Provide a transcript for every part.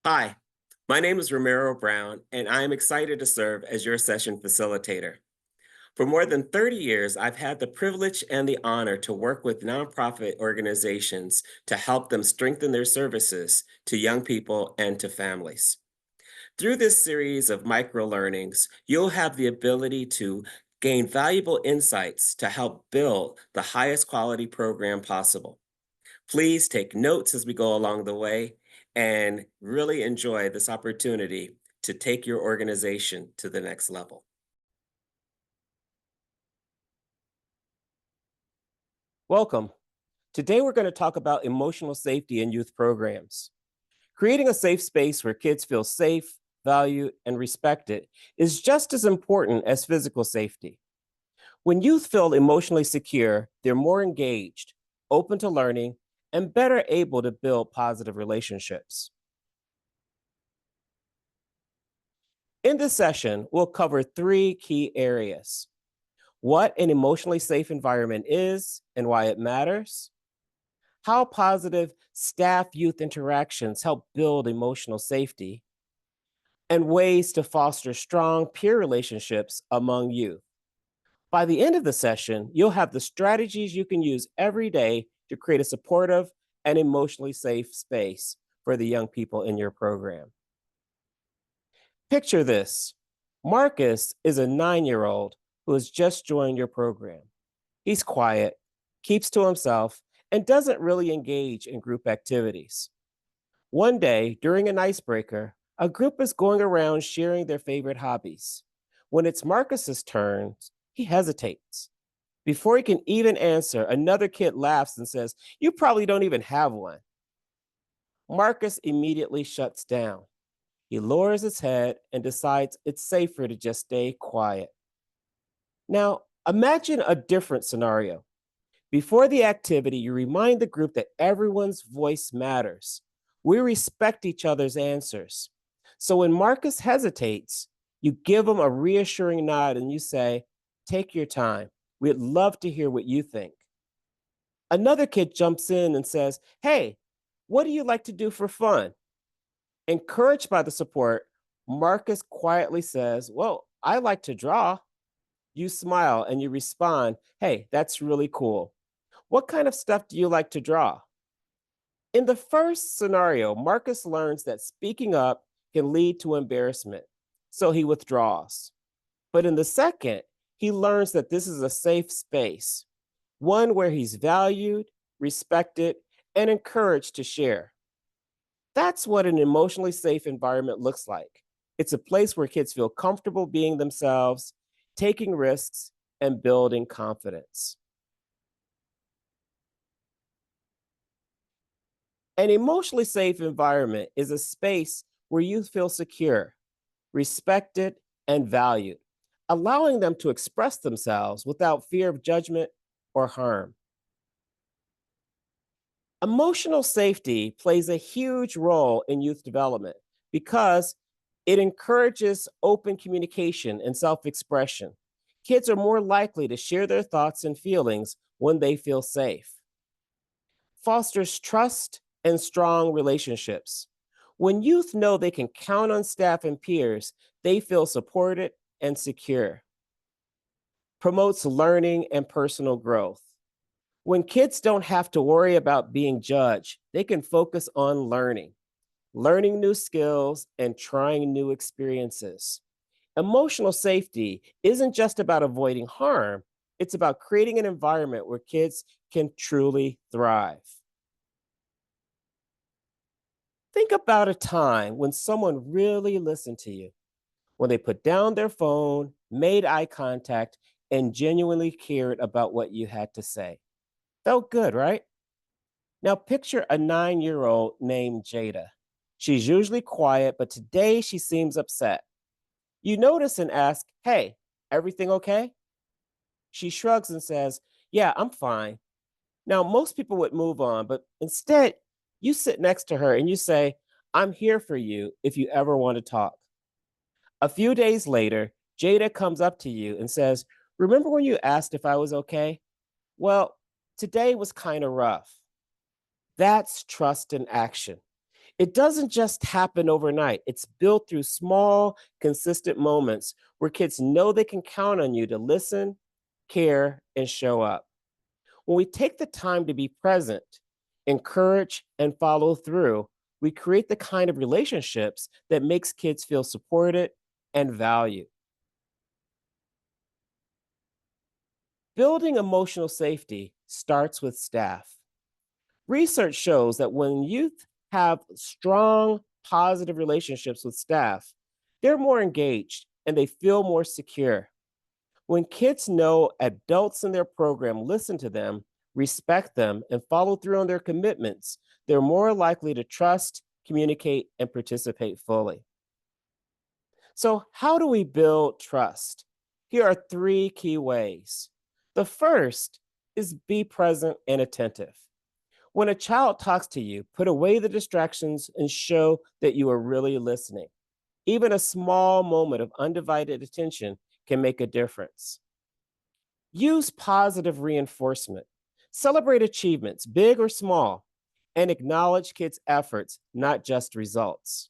Hi, my name is Romero Brown, and I am excited to serve as your session facilitator. For more than 30 years, I've had the privilege and the honor to work with nonprofit organizations to help them strengthen their services to young people and to families. Through this series of micro learnings, you'll have the ability to gain valuable insights to help build the highest quality program possible. Please take notes as we go along the way and really enjoy this opportunity to take your organization to the next level. Welcome. Today, we're going to talk about emotional safety in youth programs. Creating a safe space where kids feel safe, valued, and respected is just as important as physical safety. When youth feel emotionally secure, they're more engaged, open to learning, and better able to build positive relationships. In this session, we'll cover three key areas: what an emotionally safe environment is and why it matters, how positive staff youth interactions help build emotional safety, and ways to foster strong peer relationships among youth. By the end of the session, you'll have the strategies you can use every day to create a supportive and emotionally safe space for the young people in your program. Picture this: Marcus is a 9-year-old who has just joined your program. He's quiet, keeps to himself, and doesn't really engage in group activities. One day, during an icebreaker, a group is going around sharing their favorite hobbies. When it's Marcus's turn, he hesitates. Before he can even answer, another kid laughs and says, "You probably don't even have one." Marcus immediately shuts down. He lowers his head and decides it's safer to just stay quiet. Now, imagine a different scenario. Before the activity, you remind the group that everyone's voice matters. We respect each other's answers. So when Marcus hesitates, you give him a reassuring nod and you say, "Take your time. We'd love to hear what you think." Another kid jumps in and says, "Hey, what do you like to do for fun?" Encouraged by the support, Marcus quietly says, "Well, I like to draw." You smile and you respond, "Hey, that's really cool. What kind of stuff do you like to draw?" In the first scenario, Marcus learns that speaking up can lead to embarrassment, so he withdraws. But in the second, he learns that this is a safe space, one where he's valued, respected, and encouraged to share. That's what an emotionally safe environment looks like. It's a place where kids feel comfortable being themselves, taking risks, and building confidence. An emotionally safe environment is a space where you feel secure, respected, and valued, allowing them to express themselves without fear of judgment or harm. Emotional safety plays a huge role in youth development because it encourages open communication and self expression. Kids are more likely to share their thoughts and feelings when they feel safe. Fosters trust and strong relationships. When youth know they can count on staff and peers, they feel supported and secure. Promotes learning and personal growth. When kids don't have to worry about being judged, they can focus on learning new skills, and trying new experiences. Emotional safety isn't just about avoiding harm, it's about creating an environment where kids can truly thrive. Think about a time when someone really listened to you, when they put down their phone, made eye contact, and genuinely cared about what you had to say. Felt good, right? Now picture a 9-year-old named Jada. She's usually quiet, but today she seems upset. You notice and ask, "Hey, everything okay?" She shrugs and says, "Yeah, I'm fine." Now, most people would move on, but instead, you sit next to her and you say, "I'm here for you if you ever want to talk." A few days later, Jada comes up to you and says, "Remember when you asked if I was okay? Well, today was kind of rough." That's trust in action. It doesn't just happen overnight. It's built through small, consistent moments where kids know they can count on you to listen, care, and show up. When we take the time to be present, encourage, and follow through, we create the kind of relationships that makes kids feel supported and valued. Building emotional safety starts with staff. Research shows that when youth have strong, positive relationships with staff, they're more engaged and they feel more secure. When kids know adults in their program listen to them, respect them, and follow through on their commitments, they're more likely to trust, communicate, and participate fully. So, how do we build trust? Here are three key ways. The first is be present and attentive. When a child talks to you, put away the distractions and show that you are really listening. Even a small moment of undivided attention can make a difference. Use positive reinforcement. Celebrate achievements, big or small, and acknowledge kids' efforts, not just results.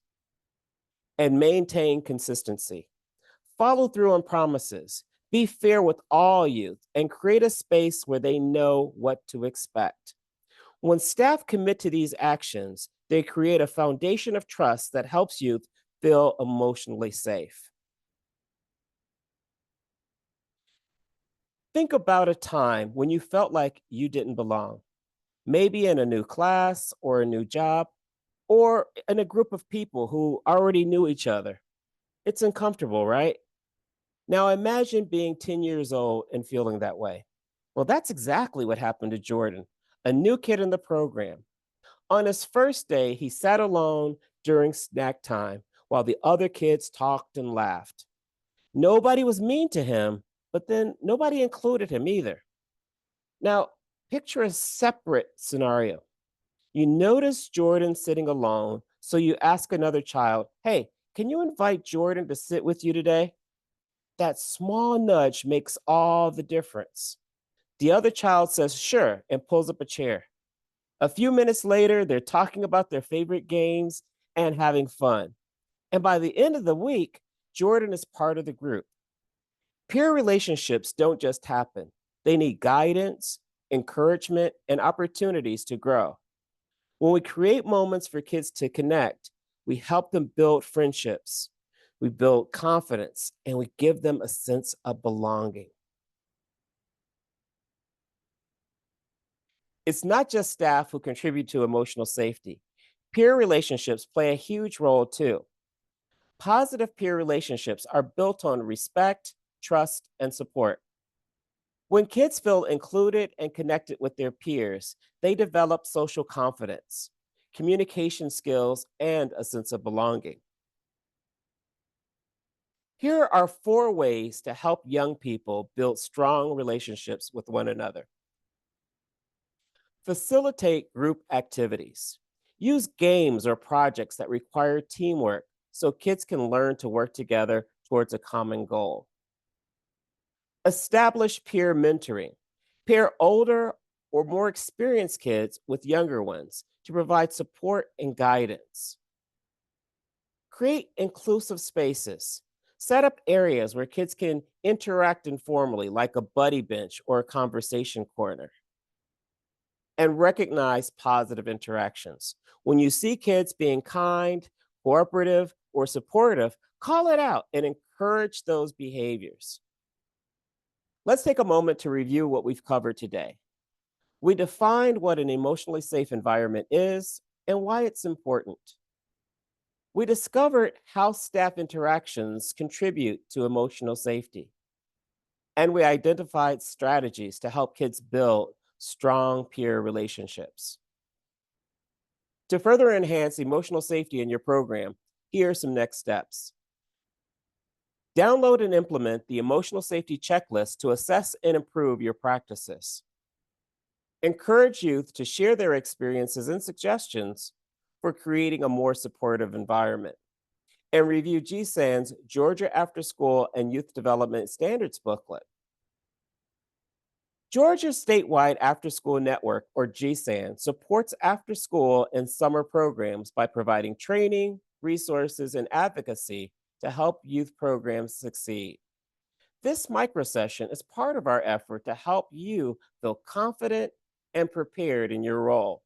And maintain consistency. Follow through on promises. Be fair with all youth and create a space where they know what to expect. When staff commit to these actions, they create a foundation of trust that helps youth feel emotionally safe. Think about a time when you felt like you didn't belong, maybe in a new class or a new job, or in a group of people who already knew each other. It's uncomfortable, right? Now imagine being 10 years old and feeling that way. Well, that's exactly what happened to Jordan, a new kid in the program. On his first day, he sat alone during snack time while the other kids talked and laughed. Nobody was mean to him, but then nobody included him either. Now, picture a separate scenario. You notice Jordan sitting alone, so you ask another child, "Hey, can you invite Jordan to sit with you today?" That small nudge makes all the difference. The other child says, "Sure," and pulls up a chair. A few minutes later, they're talking about their favorite games and having fun. And by the end of the week, Jordan is part of the group. Peer relationships don't just happen, they need guidance, encouragement, and opportunities to grow. When we create moments for kids to connect, we help them build friendships, we build confidence, and we give them a sense of belonging. It's not just staff who contribute to emotional safety. Peer relationships play a huge role too. Positive peer relationships are built on respect, trust, and support. When kids feel included and connected with their peers, they develop social confidence, communication skills, and a sense of belonging. Here are four ways to help young people build strong relationships with one another. Facilitate group activities. Use games or projects that require teamwork so kids can learn to work together towards a common goal. Establish peer mentoring. Pair older or more experienced kids with younger ones to provide support and guidance. Create inclusive spaces. Set up areas where kids can interact informally, like a buddy bench or a conversation corner. And recognize positive interactions. When you see kids being kind, cooperative, or supportive, call it out and encourage those behaviors. Let's take a moment to review what we've covered today. We defined what an emotionally safe environment is and why it's important. We discovered how staff interactions contribute to emotional safety. And we identified strategies to help kids build strong peer relationships. To further enhance emotional safety in your program, here are some next steps. Download and implement the emotional safety checklist to assess and improve your practices. Encourage youth to share their experiences and suggestions for creating a more supportive environment. And review GSAN's Georgia After School and Youth Development Standards booklet. Georgia's statewide after school network, or GSAN, supports after school and summer programs by providing training, resources, and advocacy to help youth programs succeed. This microsession is part of our effort to help you feel confident and prepared in your role.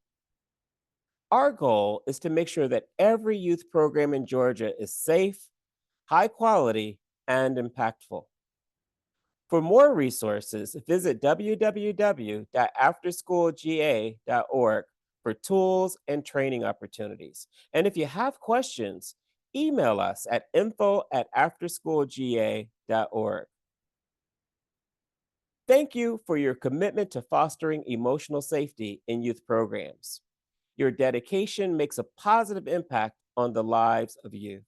Our goal is to make sure that every youth program in Georgia is safe, high quality, and impactful. For more resources, visit www.afterschoolga.org for tools and training opportunities. And if you have questions, email us at info@afterschoolga.org. Thank you for your commitment to fostering emotional safety in youth programs. Your dedication makes a positive impact on the lives of youth.